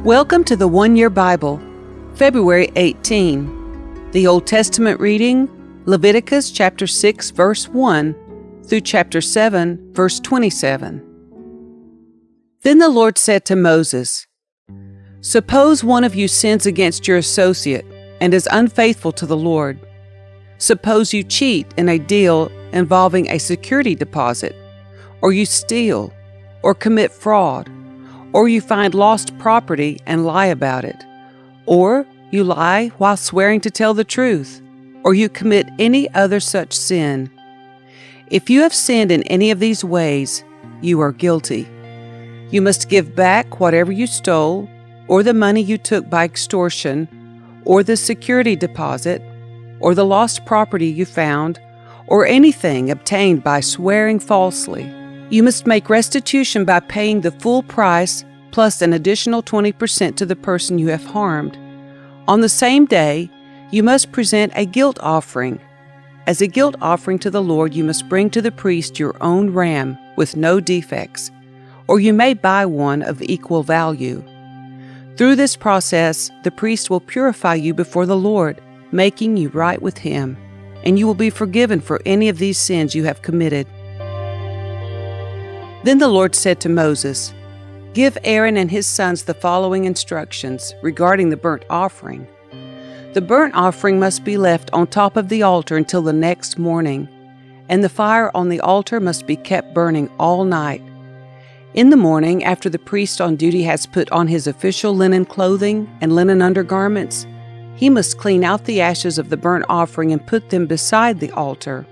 Welcome to the One Year Bible, February 18. The Old Testament reading, Leviticus chapter 6, verse 1 through chapter 7, verse 27. Then the Lord said to Moses, "Suppose one of you sins against your associate and is unfaithful to the Lord. Suppose you cheat in a deal involving a security deposit, or you steal, or commit fraud, or you find lost property and lie about it, or you lie while swearing to tell the truth, or you commit any other such sin. If you have sinned in any of these ways, you are guilty. You must give back whatever you stole, or the money you took by extortion, or the security deposit, or the lost property you found, or anything obtained by swearing falsely. You must make restitution by paying the full price plus an additional 20% to the person you have harmed. On the same day, you must present a guilt offering. As a guilt offering to the Lord, you must bring to the priest your own ram with no defects, or you may buy one of equal value. Through this process, the priest will purify you before the Lord, making you right with Him, and you will be forgiven for any of these sins you have committed." Then the Lord said to Moses, "Give Aaron and his sons the following instructions regarding the burnt offering. The burnt offering must be left on top of the altar until the next morning, and the fire on the altar must be kept burning all night. In the morning, after the priest on duty has put on his official linen clothing and linen undergarments, he must clean out the ashes of the burnt offering and put them beside the altar.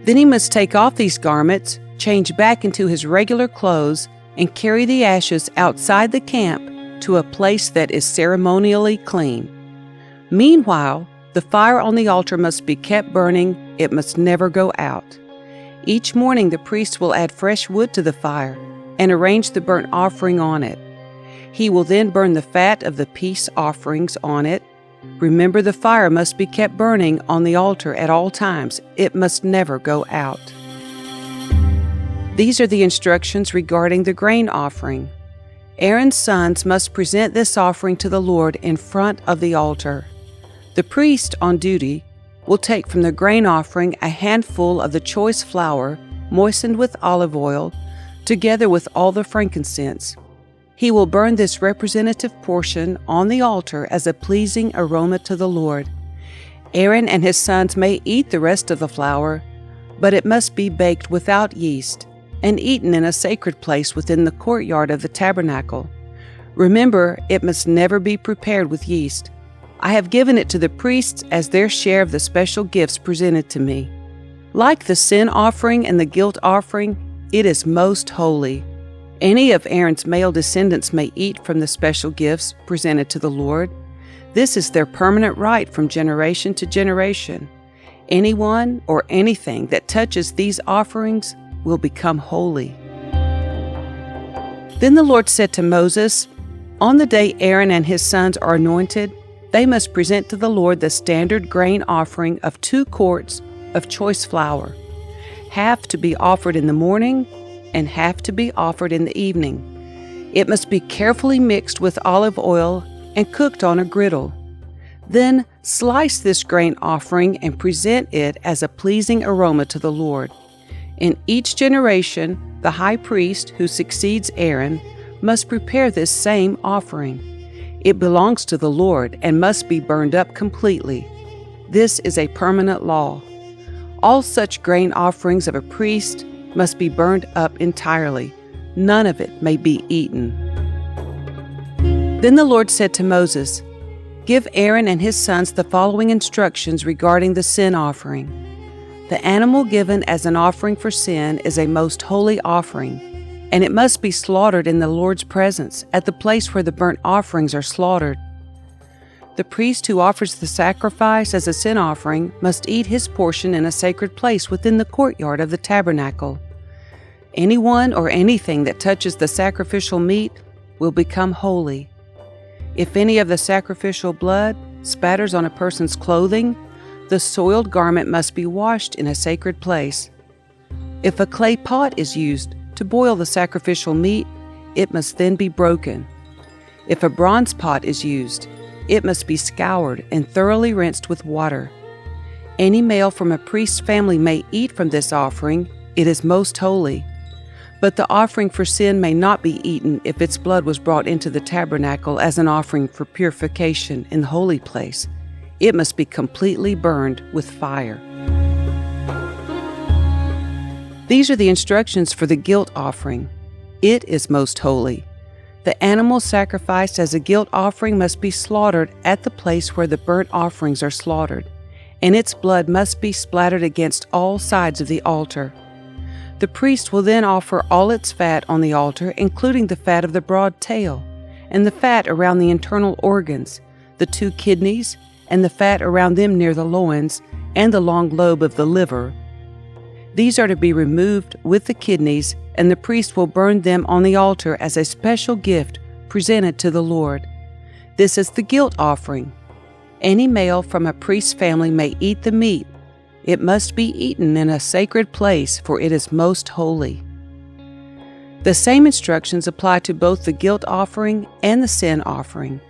Then he must take off these garments, change back into his regular clothes, and carry the ashes outside the camp to a place that is ceremonially clean. Meanwhile, the fire on the altar must be kept burning, it must never go out. Each morning the priest will add fresh wood to the fire and arrange the burnt offering on it. He will then burn the fat of the peace offerings on it. Remember, the fire must be kept burning on the altar at all times, it must never go out." These are the instructions regarding the grain offering. Aaron's sons must present this offering to the Lord in front of the altar. The priest on duty will take from the grain offering a handful of the choice flour moistened with olive oil, together with all the frankincense. He will burn this representative portion on the altar as a pleasing aroma to the Lord. Aaron and his sons may eat the rest of the flour, but it must be baked without yeast and eaten in a sacred place within the courtyard of the tabernacle. Remember, it must never be prepared with yeast. I have given it to the priests as their share of the special gifts presented to me. Like the sin offering and the guilt offering, it is most holy. Any of Aaron's male descendants may eat from the special gifts presented to the Lord. This is their permanent right from generation to generation. Anyone or anything that touches these offerings will become holy. Then the Lord said to Moses, "On the day Aaron and his sons are anointed, they must present to the Lord the standard grain offering of 2 quarts of choice flour, half to be offered in the morning and half to be offered in the evening. It must be carefully mixed with olive oil and cooked on a griddle. Then slice this grain offering and present it as a pleasing aroma to the Lord. In each generation, the high priest who succeeds Aaron must prepare this same offering. It belongs to the Lord and must be burned up completely. This is a permanent law. All such grain offerings of a priest must be burned up entirely. None of it may be eaten." Then the Lord said to Moses, "Give Aaron and his sons the following instructions regarding the sin offering. The animal given as an offering for sin is a most holy offering, and it must be slaughtered in the Lord's presence at the place where the burnt offerings are slaughtered. The priest who offers the sacrifice as a sin offering must eat his portion in a sacred place within the courtyard of the tabernacle. Anyone or anything that touches the sacrificial meat will become holy. If any of the sacrificial blood spatters on a person's clothing, the soiled garment must be washed in a sacred place. If a clay pot is used to boil the sacrificial meat, it must then be broken. If a bronze pot is used, it must be scoured and thoroughly rinsed with water. Any male from a priest's family may eat from this offering. It is most holy. But the offering for sin may not be eaten if its blood was brought into the tabernacle as an offering for purification in the holy place. It must be completely burned with fire. These are the instructions for the guilt offering. It is most holy. The animal sacrificed as a guilt offering must be slaughtered at the place where the burnt offerings are slaughtered, and its blood must be splattered against all sides of the altar. The priest will then offer all its fat on the altar, including the fat of the broad tail, and the fat around the internal organs, the 2 kidneys, and the fat around them near the loins, and the long lobe of the liver. These are to be removed with the kidneys, and the priest will burn them on the altar as a special gift presented to the Lord. This is the guilt offering. Any male from a priest's family may eat the meat. It must be eaten in a sacred place, for it is most holy. The same instructions apply to both the guilt offering and the sin offering.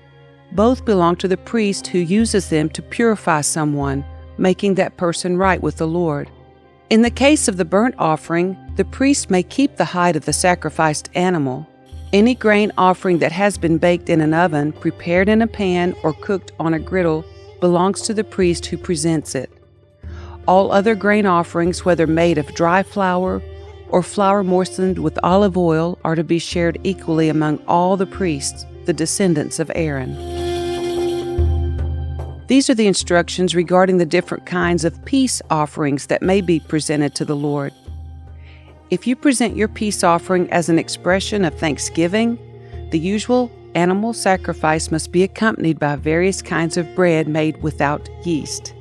Both belong to the priest who uses them to purify someone, making that person right with the Lord. In the case of the burnt offering, the priest may keep the hide of the sacrificed animal. Any grain offering that has been baked in an oven, prepared in a pan, or cooked on a griddle belongs to the priest who presents it. All other grain offerings, whether made of dry flour or flour moistened with olive oil, are to be shared equally among all the priests, the descendants of Aaron. These are the instructions regarding the different kinds of peace offerings that may be presented to the Lord. If you present your peace offering as an expression of thanksgiving, the usual animal sacrifice must be accompanied by various kinds of bread made without yeast,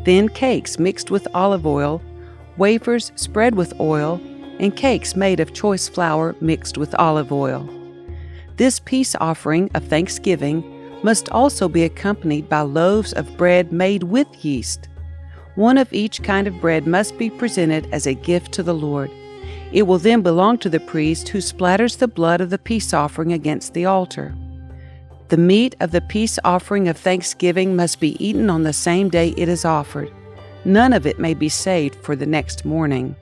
then cakes mixed with olive oil, wafers spread with oil, and cakes made of choice flour mixed with olive oil. This peace offering of thanksgiving must also be accompanied by loaves of bread made with yeast. One of each kind of bread must be presented as a gift to the Lord. It will then belong to the priest who splatters the blood of the peace offering against the altar. The meat of the peace offering of thanksgiving must be eaten on the same day it is offered. None of it may be saved for the next morning.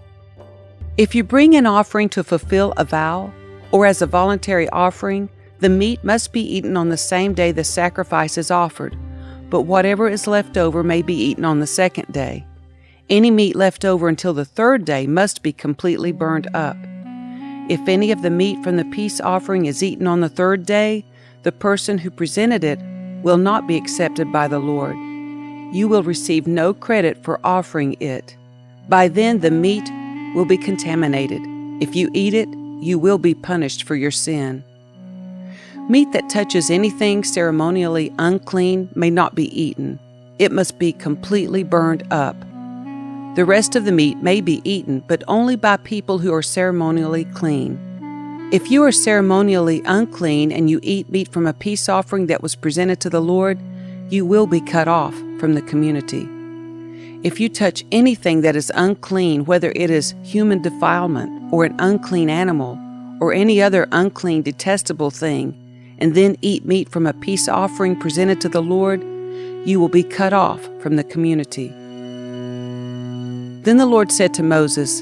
If you bring an offering to fulfill a vow, or as a voluntary offering, the meat must be eaten on the same day the sacrifice is offered, but whatever is left over may be eaten on the second day. Any meat left over until the third day must be completely burned up. If any of the meat from the peace offering is eaten on the third day, the person who presented it will not be accepted by the Lord. You will receive no credit for offering it. By then the meat will be contaminated. If you eat it, you will be punished for your sin. Meat that touches anything ceremonially unclean may not be eaten. It must be completely burned up. The rest of the meat may be eaten, but only by people who are ceremonially clean. If you are ceremonially unclean and you eat meat from a peace offering that was presented to the Lord, you will be cut off from the community. If you touch anything that is unclean, whether it is human defilement or an unclean animal or any other unclean, detestable thing, and then eat meat from a peace offering presented to the Lord, you will be cut off from the community. Then the Lord said to Moses,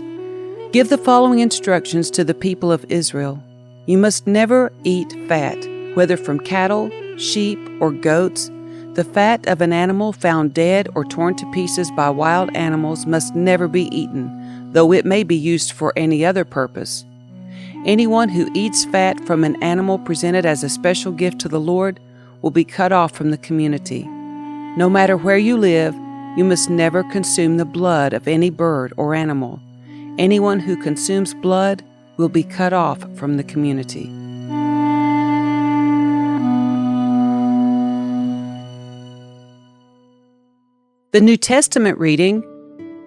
"Give the following instructions to the people of Israel. You must never eat fat, whether from cattle, sheep, or goats. The fat of an animal found dead or torn to pieces by wild animals must never be eaten, though it may be used for any other purpose. Anyone who eats fat from an animal presented as a special gift to the Lord will be cut off from the community. No matter where you live, you must never consume the blood of any bird or animal. Anyone who consumes blood will be cut off from the community." The New Testament reading,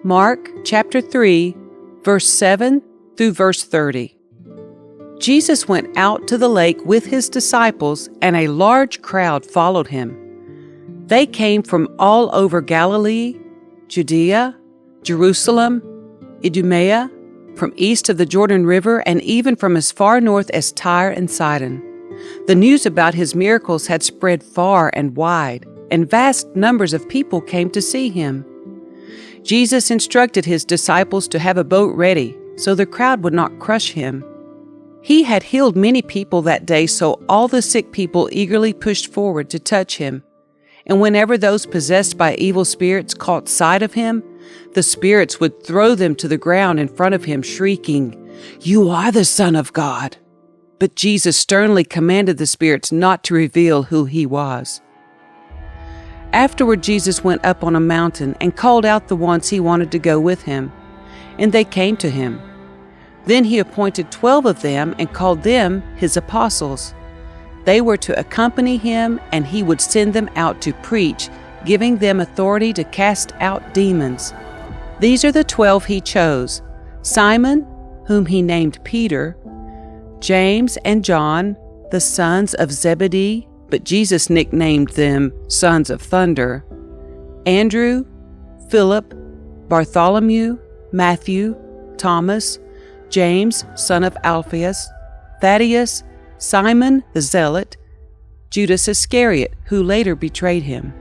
Mark chapter 3, verse 7 through verse 30. Jesus went out to the lake with his disciples, and a large crowd followed him. They came from all over Galilee, Judea, Jerusalem, Idumea, from east of the Jordan River and even from as far north as Tyre and Sidon. The news about his miracles had spread far and wide, and vast numbers of people came to see him. Jesus instructed his disciples to have a boat ready so the crowd would not crush him. He had healed many people that day, so all the sick people eagerly pushed forward to touch him. And whenever those possessed by evil spirits caught sight of him, the spirits would throw them to the ground in front of him, shrieking, "You are the Son of God." But Jesus sternly commanded the spirits not to reveal who he was. Afterward, Jesus went up on a mountain and called out the ones he wanted to go with him, and they came to him. Then he appointed 12 of them and called them his apostles. They were to accompany him, and he would send them out to preach, giving them authority to cast out demons. These are the 12 he chose: Simon, whom he named Peter, James and John, the sons of Zebedee, but Jesus nicknamed them sons of thunder, Andrew, Philip, Bartholomew, Matthew, Thomas, James, son of Alphaeus, Thaddeus, Simon the Zealot, Judas Iscariot, who later betrayed him.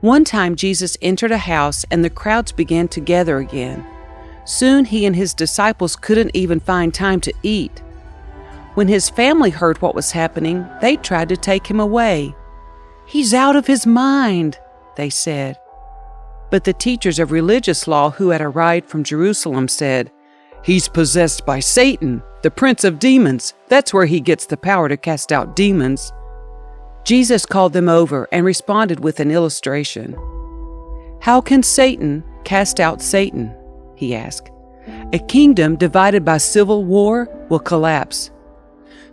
One time Jesus entered a house, and the crowds began to gather again. Soon he and his disciples couldn't even find time to eat. When his family heard what was happening, they tried to take him away. "He's out of his mind," they said. But the teachers of religious law who had arrived from Jerusalem said, "He's possessed by Satan, the prince of demons. That's where he gets the power to cast out demons." Jesus called them over and responded with an illustration. "How can Satan cast out Satan?" he asked. "A kingdom divided by civil war will collapse.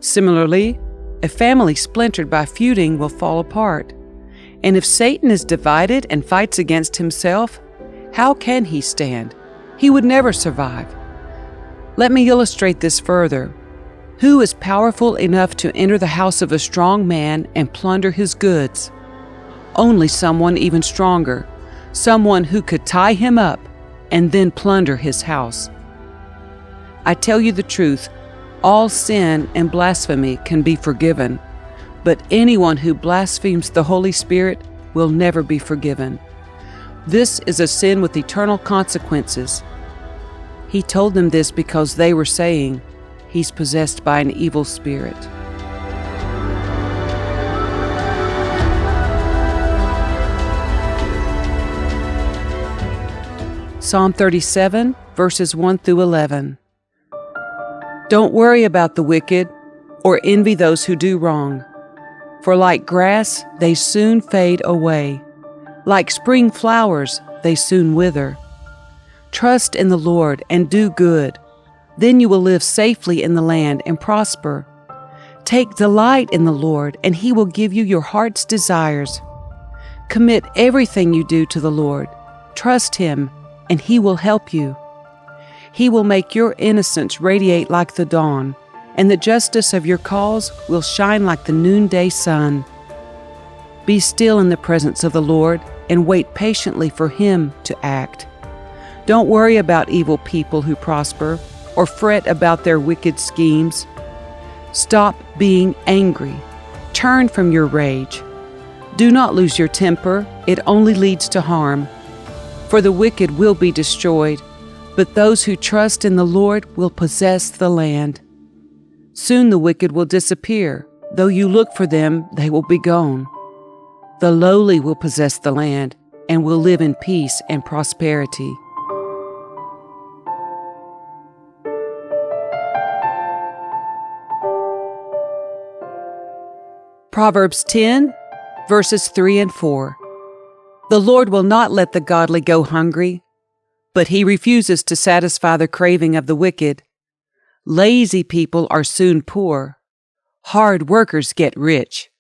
Similarly, a family splintered by feuding will fall apart. And if Satan is divided and fights against himself, how can he stand? He would never survive. Let me illustrate this further. Who is powerful enough to enter the house of a strong man and plunder his goods? Only someone even stronger, someone who could tie him up and then plunder his house. I tell you the truth, all sin and blasphemy can be forgiven, but anyone who blasphemes the Holy Spirit will never be forgiven. This is a sin with eternal consequences." He told them this because they were saying, "He's possessed by an evil spirit." Psalm 37, verses 1 through 11. Don't worry about the wicked or envy those who do wrong, for like grass, they soon fade away. Like spring flowers, they soon wither. Trust in the Lord and do good. Then you will live safely in the land and prosper. Take delight in the Lord, and He will give you your heart's desires. Commit everything you do to the Lord. Trust Him, and He will help you. He will make your innocence radiate like the dawn, and the justice of your cause will shine like the noonday sun. Be still in the presence of the Lord and wait patiently for Him to act. Don't worry about evil people who prosper or fret about their wicked schemes. Stop being angry. Turn from your rage. Do not lose your temper. It only leads to harm. For the wicked will be destroyed, but those who trust in the Lord will possess the land. Soon the wicked will disappear. Though you look for them, they will be gone. The lowly will possess the land and will live in peace and prosperity. Proverbs 10, verses 3 and 4. The Lord will not let the godly go hungry, but He refuses to satisfy the craving of the wicked. Lazy people are soon poor. Hard workers get rich.